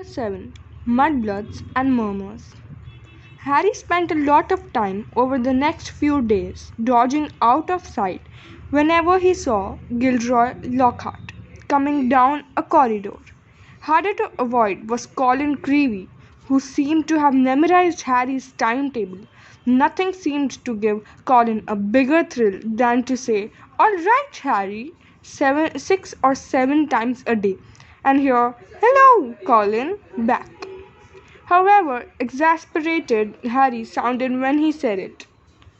Chapter 7 Mudbloods and Murmurs. Harry spent a lot of time over the next few days dodging out of sight whenever he saw Gilderoy Lockhart coming down a corridor. Harder to avoid was Colin Creevey, who seemed to have memorized Harry's timetable. Nothing seemed to give Colin a bigger thrill than to say, "All right, Harry," 6 or 7 times a day, and hear, "Hello, Colin," back. However exasperated Harry sounded when he said it,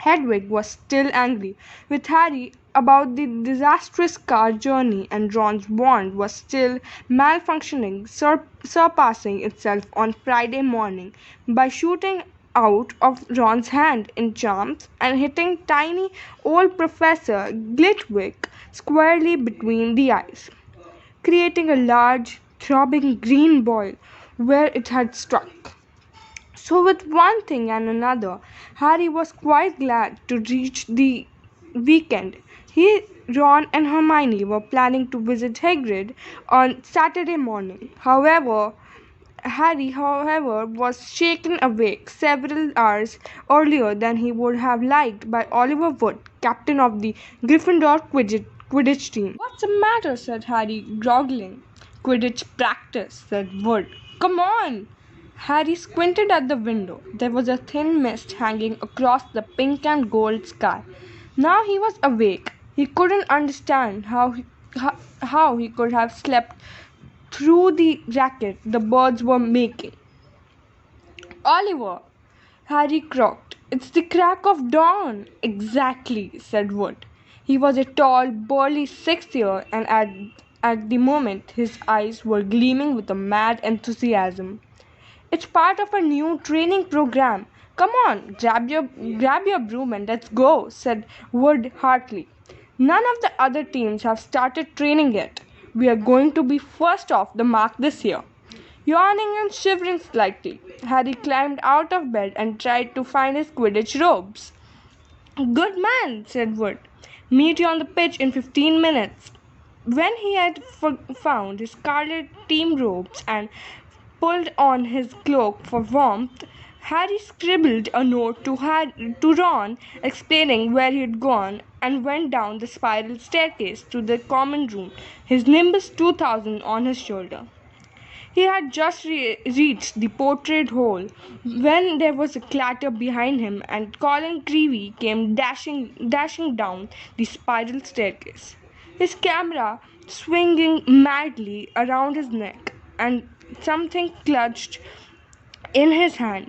Hedwig was still angry with Harry about the disastrous car journey, and Ron's wand was still malfunctioning, surpassing itself on Friday morning by shooting out of Ron's hand in charms and hitting tiny old Professor Glitwick squarely between the eyes, creating a large, throbbing green boil where it had struck. So, with one thing and another, Harry was quite glad to reach the weekend. He, Ron, and Hermione were planning to visit Hagrid on Saturday morning. Harry, was shaken awake several hours earlier than he would have liked by Oliver Wood, captain of the Gryffindor Quidditch team. "What's the matter?" said Harry, groggling. "Quidditch practice," said Wood. "Come on!" Harry squinted at the window. There was a thin mist hanging across the pink and gold sky. Now he was awake. He couldn't understand how he could have slept through the racket the birds were making. "Oliver!" Harry croaked. "It's the crack of dawn." "Exactly," said Wood. He was a tall, burly sixth-year, and at the moment his eyes were gleaming with a mad enthusiasm. "It's part of a new training program. Come on, grab your broom and let's go," said Wood heartily. "None of the other teams have started training yet. We are going to be first off the mark this year." Yawning and shivering slightly, Harry climbed out of bed and tried to find his Quidditch robes. "Good man," said Wood. "Meet you on the pitch in 15 minutes." When he had found his scarlet team robes and pulled on his cloak for warmth, Harry scribbled a note to Ron explaining where he had gone and went down the spiral staircase to the common room, his Nimbus 2000 on his shoulder. He had just reached the portrait hole when there was a clatter behind him and Colin Creevey came dashing down the spiral staircase, his camera swinging madly around his neck and something clutched in his hand.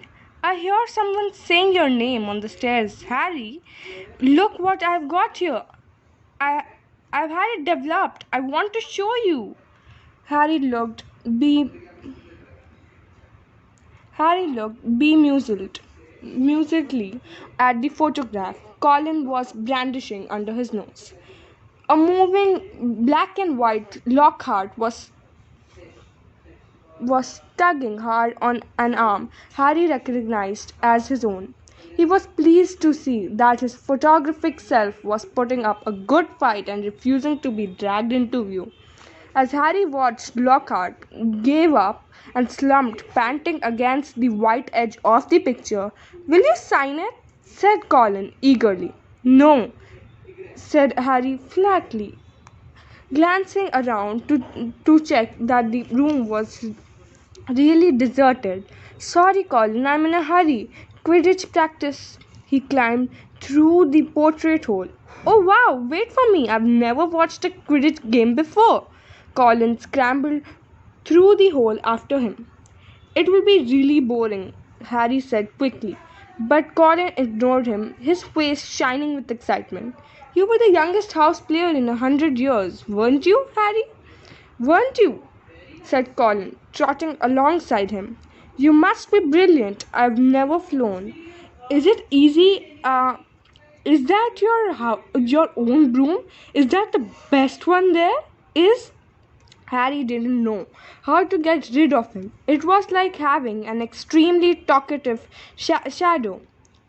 "I hear someone saying your name on the stairs, Harry. Look what I've got here. I, I've had it developed. I want to show you." Harry looked be Harry looked bemusically at the photograph Colin was brandishing under his nose. A moving black and white Lockhart was tugging hard on an arm Harry recognized as his own. He was pleased to see that his photographic self was putting up a good fight and refusing to be dragged into view. As Harry watched, Lockhart gave up and slumped, panting against the white edge of the picture. "Will you sign it?" said Colin eagerly. "No," said Harry flatly, glancing around to check that the room was really deserted. "Sorry, Colin, I'm in a hurry. Quidditch practice." He climbed through the portrait hole. "Oh wow, wait for me. I've never watched a Quidditch game before." Colin scrambled through the hole after him. "It will be really boring," Harry said quickly. But Colin ignored him, his face shining with excitement. "You were the youngest house player in 100 years, weren't you, Harry?" "Weren't you?" said Colin, trotting alongside him. "You must be brilliant. I've never flown. Is it easy? Is that your own broom? Is that the best one there is?" Harry didn't know how to get rid of him. It was like having an extremely talkative shadow.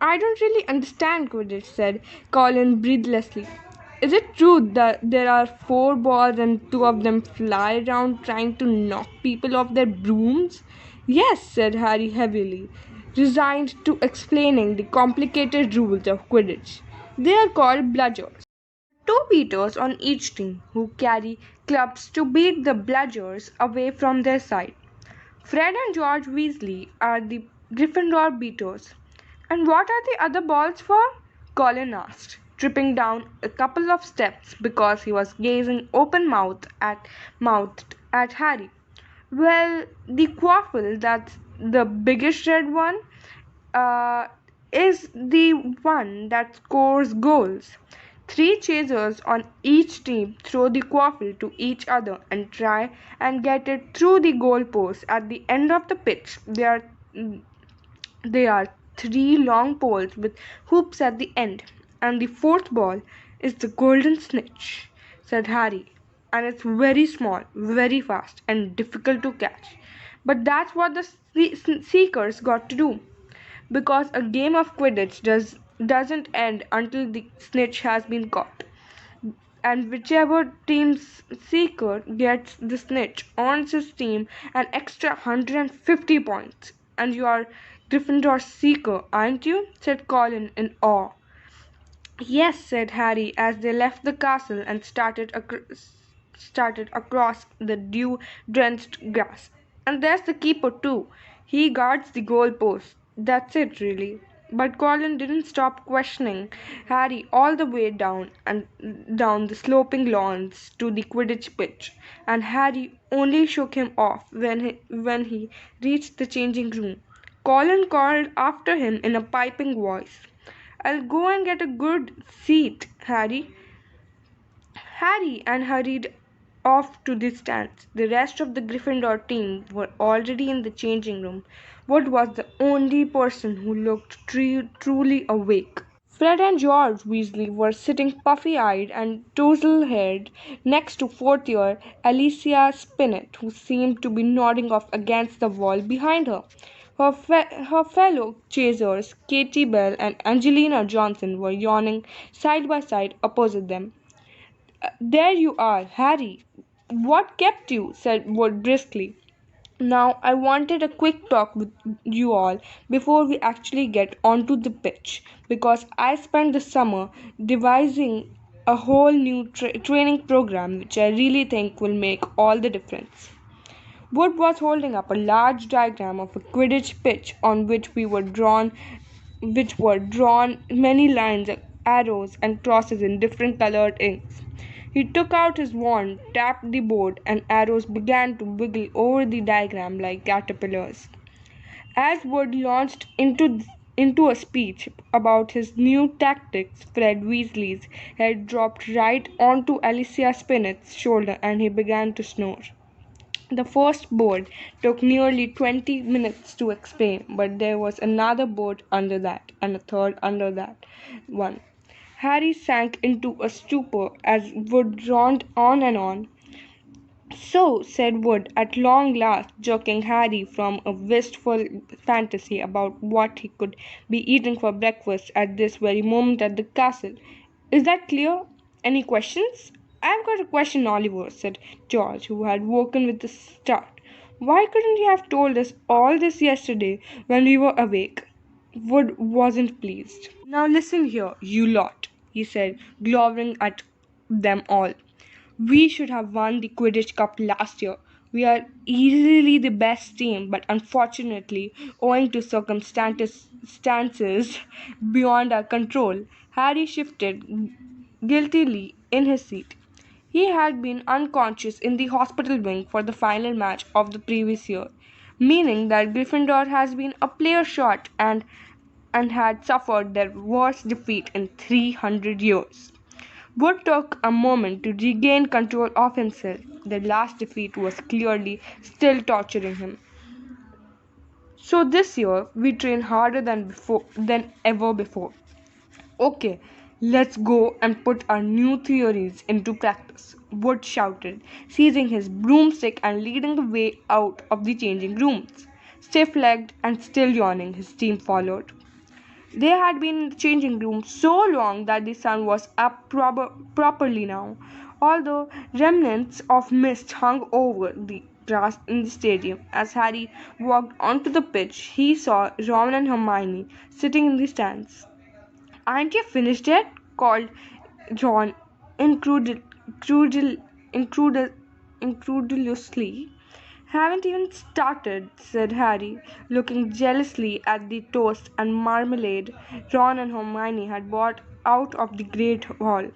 "I don't really understand Quidditch," said Colin breathlessly. Is it true that there are four balls and two of them fly around trying to knock people off their brooms? Yes, said Harry heavily, resigned to explaining the complicated rules of Quidditch. They are called bludgers. Two beaters on each team who carry clubs to beat the bludgers away from their side. Fred and George Weasley are the Gryffindor beaters. And what are the other balls for? Colin asked, tripping down a couple of steps because he was gazing mouthed at Harry. Well, the quaffle, that's the biggest red one, uh, is the one that scores goals. Three chasers on each team throw the quaffle to each other and try and get it through the goalpost at the end of the pitch. There are three long poles with hoops at the end, and the fourth ball is the golden snitch, said Harry. And it's very small, very fast, and difficult to catch. But that's what the Seekers got to do. Because a game of Quidditch doesn't end until the snitch has been caught. And whichever team's seeker gets the snitch earns his team an extra 150 points. And you are Gryffindor's seeker, aren't you? Said Colin in awe. Yes, said Harry as they left the castle and started across the dew-drenched grass. And there's the keeper too. He guards the goalpost. That's it, really. But Colin didn't stop questioning Harry all the way down the sloping lawns to the Quidditch pitch, and Harry only shook him off when he reached the changing room. Colin called after him in a piping voice. I'll go and get a good seat, Harry. Harry and hurried off to the stands. The rest of the Gryffindor team were already in the changing room. Wood was the only person who looked truly awake. Fred and George Weasley were sitting puffy-eyed and tousle-haired next to fourth-year Alicia Spinnet, who seemed to be nodding off against the wall behind her. Her fellow chasers, Katie Bell and Angelina Johnson, were yawning side by side opposite them. There you are, Harry. What kept you? Said Wood briskly. Now, I wanted a quick talk with you all before we actually get onto the pitch because I spent the summer devising a whole new training program which I really think will make all the difference. Wood was holding up a large diagram of a Quidditch pitch on which were drawn many lines, arrows, and crosses in different colored inks. He took out his wand, tapped the board, and arrows began to wiggle over the diagram like caterpillars. As Wood launched into a speech about his new tactics, Fred Weasley's head dropped right onto Alicia Spinnet's shoulder and he began to snore. The first board took nearly 20 minutes to explain, but there was another board under that, and a third under that one. Harry sank into a stupor as Wood droned on and on. So, said Wood, at long last, jerking Harry from a wistful fantasy about what he could be eating for breakfast at this very moment at the castle. Is that clear? Any questions? I've got a question, Oliver, said George, who had woken with a start. Why couldn't you have told us all this yesterday when we were awake? Wood wasn't pleased. Now listen here, you lot, he said, glowering at them all. We should have won the Quidditch Cup last year. We are easily the best team, but unfortunately, owing to circumstances beyond our control, Harry shifted guiltily in his seat. He had been unconscious in the hospital wing for the final match of the previous year, meaning that Gryffindor has been a player short and had suffered their worst defeat in 300 years. Wood took a moment to regain control of himself. The last defeat was clearly still torturing him. So this year we train harder than ever before. Okay, let's go and put our new theories into practice, Wood shouted, seizing his broomstick and leading the way out of the changing rooms. Stiff legged and still yawning, his team followed. They had been in the changing room so long that the sun was up properly now, although remnants of mist hung over the grass in the stadium. As Harry walked onto the pitch, he saw Ron and Hermione sitting in the stands. "Aren't you finished yet?" called Ron incredul- incredul- incredul- incredulously. "Haven't even started," said Harry, looking jealously at the toast and marmalade Ron and Hermione had brought out of the great hall.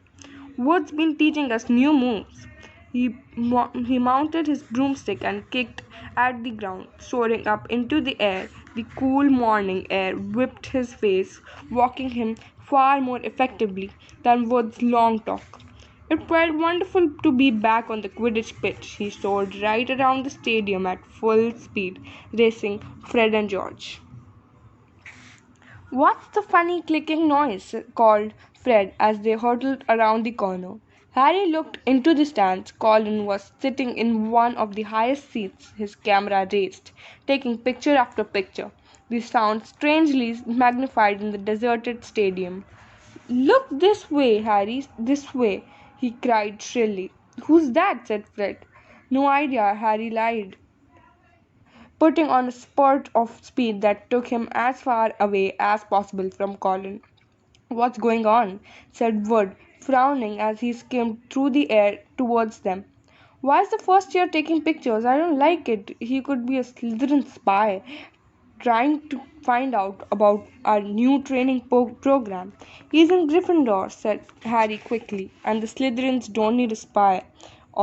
"Wood's been teaching us new moves." He mounted his broomstick and kicked at the ground, soaring up into the air. The cool morning air whipped his face, walking him far more effectively than Wood's long talk. It felt wonderful to be back on the Quidditch pitch. He soared right around the stadium at full speed, racing Fred and George. "What's the funny clicking noise?" called Fred as they hurtled around the corner. Harry looked into the stands. Colin was sitting in one of the highest seats, his camera raised, taking picture after picture, the sound strangely magnified in the deserted stadium. "Look this way, Harry, this way!" he cried shrilly. "Who's that?" said Fred. "No idea," Harry lied, putting on a spurt of speed that took him as far away as possible from Colin. "What's going on?" said Wood, frowning as he skimmed through the air towards them. "Why's the first year taking pictures? I don't like it. He could be a Slytherin spy trying to find out about our new training program." "He's in Gryffindor," said Harry quickly, "and the Slytherins don't need a spy."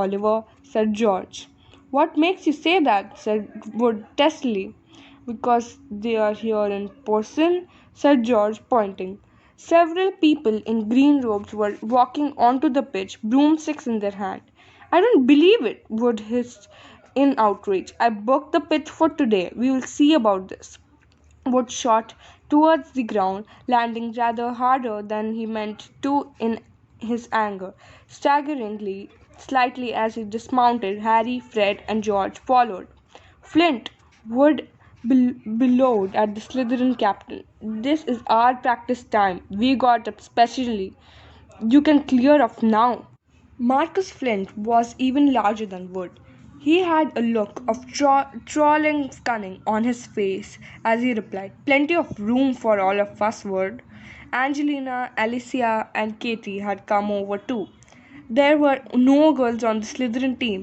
"Oliver," said George. "What makes you say that?" said Wood testily. "Because they are here in person," said George, pointing. Several people in green robes were walking onto the pitch, broomsticks in their hand. "I don't believe it," Wood hissed in outrage. "I booked the pitch for today. We will see about this." Wood shot towards the ground, landing rather harder than he meant to in his anger. Staggeringly, slightly as he dismounted, Harry, Fred, and George followed. "Flint," Wood bellowed at the Slytherin captain, "this is our practice time. We got up specially. You can clear off now." Marcus Flint was even larger than Wood. He had a look of trolling cunning on his face as he replied, "Plenty of room for all of us, Wood." Angelina, Alicia, and Katie had come over too. There were no girls on the Slytherin team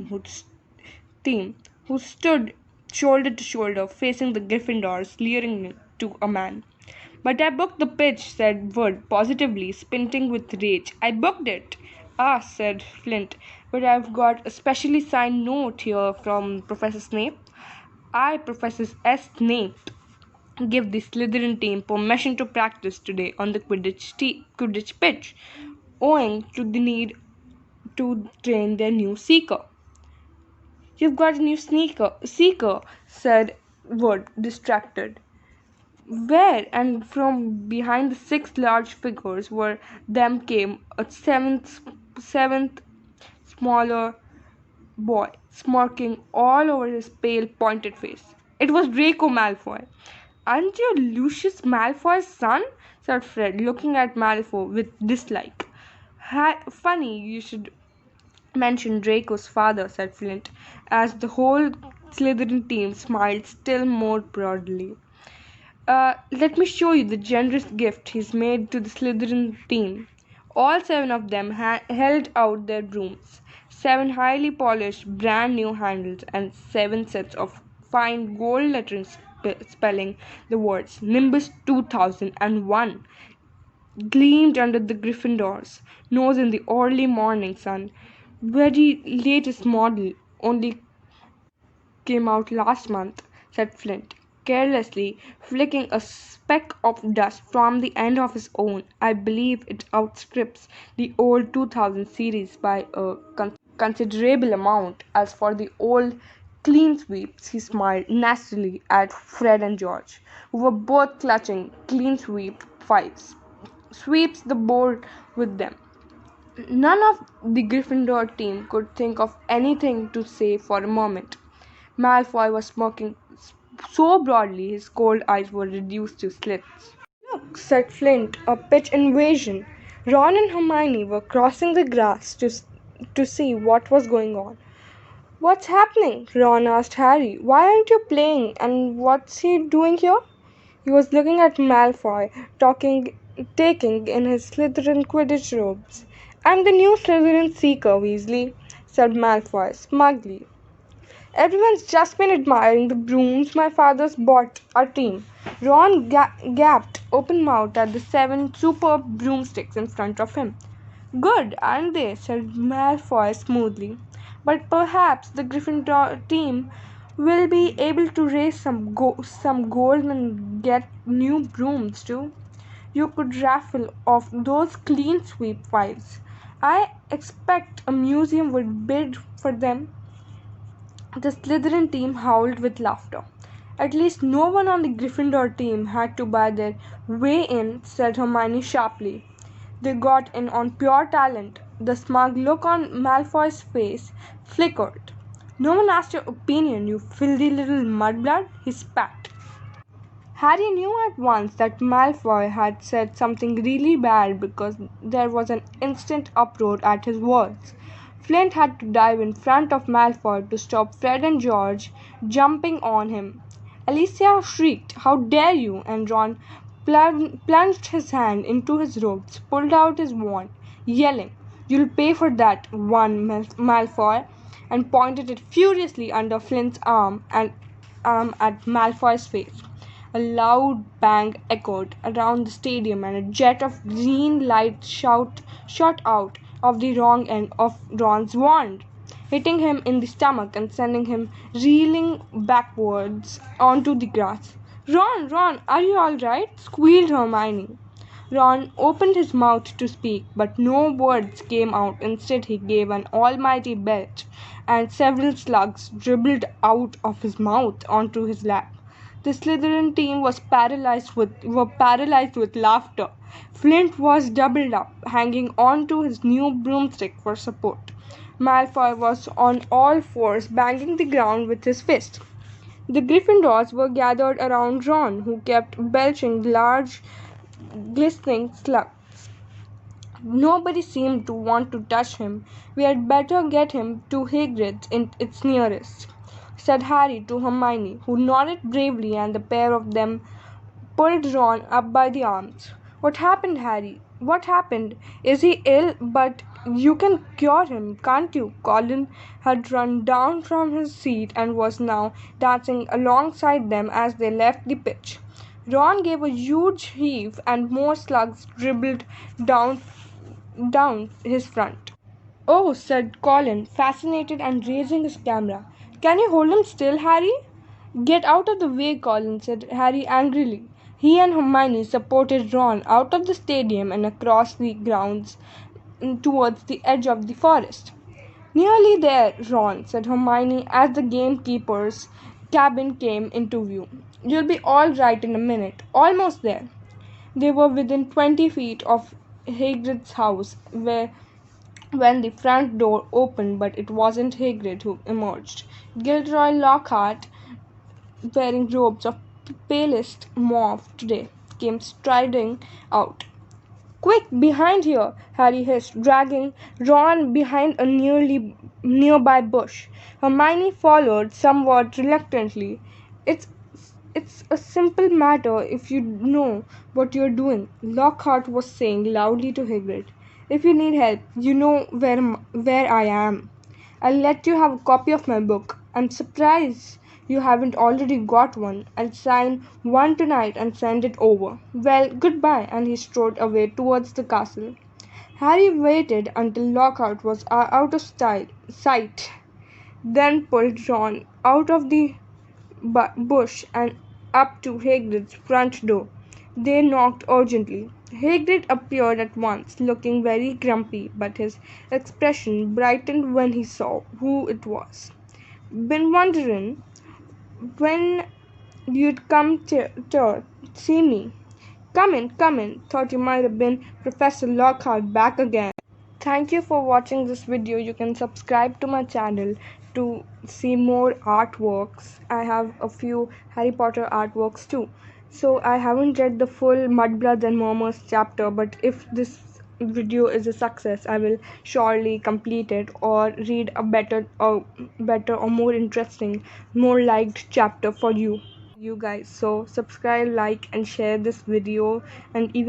who stood shoulder to shoulder facing the Gryffindors, leering to a man. "But I booked the pitch," said Wood positively, spitting with rage. "I booked it." "Ah," said Flint, "but I've got a specially signed note here from Professor Snape. I, Professor S. Snape, give the Slytherin team permission to practice today on the Quidditch pitch, owing to the need to train their new seeker." "You've got a new seeker," said Wood, distracted. Where? And from behind the six large figures were them came a seventh smaller boy, smirking all over his pale, pointed face. It was Draco Malfoy. "Aren't you Lucius Malfoy's son?" said Fred, looking at Malfoy with dislike. "Funny you should mention Draco's father," said Flint, as the whole Slytherin team smiled still more broadly. Let me show you the generous gift he's made to the Slytherin team." All seven of them held out their brooms, seven highly polished, brand new handles, and seven sets of fine gold lettering spelling the words Nimbus 2001 gleamed under the Gryffindor's nose in the early morning sun. "Very latest model, only came out last month," said Flint, carelessly flicking a speck of dust from the end of his own. "I believe it outstrips the old 2000 series by a considerable amount. As for the old clean sweeps," he smiled nastily at Fred and George, who were both clutching clean sweep fives. "Sweeps the board with them." None of the Gryffindor team could think of anything to say for a moment. Malfoy was smirking so broadly his cold eyes were reduced to slits. said Flint. A pitch invasion. Ron and Hermione were crossing the grass to see what was going on. What's happening? Ron asked Harry. Why aren't you playing? And what's he doing here? He was looking at Malfoy, taking in his Slytherin Quidditch robes. I'm the new Slytherin Seeker, Weasley, said Malfoy smugly. Everyone's just been admiring the brooms my father's bought our team. Ron gaped open mouthed at the 7 superb broomsticks in front of him. Good, aren't they? Said Malfoy smoothly. But perhaps the Gryffindor team will be able to raise some gold and get new brooms too. You could raffle off those clean sweep files. I expect a museum would bid for them. The Slytherin team howled with laughter. At least no one on the Gryffindor team had to buy their way in, said Hermione sharply. They got in on pure talent. The smug look on Malfoy's face flickered. No one asked your opinion, you filthy little mudblood, he spat. Harry knew at once that Malfoy had said something really bad because there was an instant uproar at his words. Flint had to dive in front of Malfoy to stop Fred and George jumping on him. Alicia shrieked, How dare you! And Ron plunged his hand into his robes, pulled out his wand, yelling, You'll pay for that one, Malfoy, and pointed it furiously under Flint's arm at Malfoy's face. A loud bang echoed around the stadium, and a jet of green light shot out of the wrong end of Ron's wand, hitting him in the stomach and sending him reeling backwards onto the grass. Ron, are you all right? Squealed Hermione. Ron opened his mouth to speak, but no words came out. Instead, he gave an almighty belch, and several slugs dribbled out of his mouth onto his lap. The Slytherin team were paralyzed with laughter. Flint was doubled up, hanging on to his new broomstick for support. Malfoy was on all fours, banging the ground with his fist. The Gryffindors were gathered around Ron, who kept belching large, glistening slugs. Nobody seemed to want to touch him. We had better get him to Hagrid's its nearest, said Harry to Hermione, who nodded bravely, and the pair of them pulled Ron up by the arms. What happened, Harry? What happened? Is he ill? But you can cure him, can't you? Colin had run down from his seat and was now dancing alongside them as they left the pitch. Ron gave a huge heave, and more slugs dribbled down his front. Oh, said Colin, fascinated and raising his camera. Can you hold him still, Harry? Get out of the way, Colin, said Harry angrily. He and Hermione supported Ron out of the stadium and across the grounds towards the edge of the forest. Nearly there, Ron, said Hermione as the gamekeeper's cabin came into view. You'll be all right in a minute. Almost there. They were within 20 feet of Hagrid's house when the front door opened, but it wasn't Hagrid who emerged. Gilderoy Lockhart, wearing robes of palest mauve today, came striding out. Quick, behind here, Harry hissed, dragging Ron behind a nearby bush. Hermione followed somewhat reluctantly. It's it's a simple matter if you know what you're doing, Lockhart was saying loudly to Hagrid. If you need help, you know where I am. I'll let you have a copy of my book. I'm surprised you haven't already got one. I'll sign one tonight and send it over. Well, goodbye, and he strode away towards the castle. Harry waited until Lockhart was out of sight, then pulled Ron out of the bush and up to Hagrid's front door. They knocked urgently. Hagrid appeared at once, looking very grumpy, but his expression brightened when he saw who it was. Been wondering when you'd come to see me. Come in, come in. Thought you might have been Professor Lockhart back again. Thank you for watching this video. You can subscribe to my channel to see more artworks. I have a few Harry Potter artworks too. So I haven't read the full Mudbloods and Murmurs chapter, but if this video is a success, I will surely complete it or read a better or more interesting, more liked chapter for you guys. So subscribe, like, and share this video, and even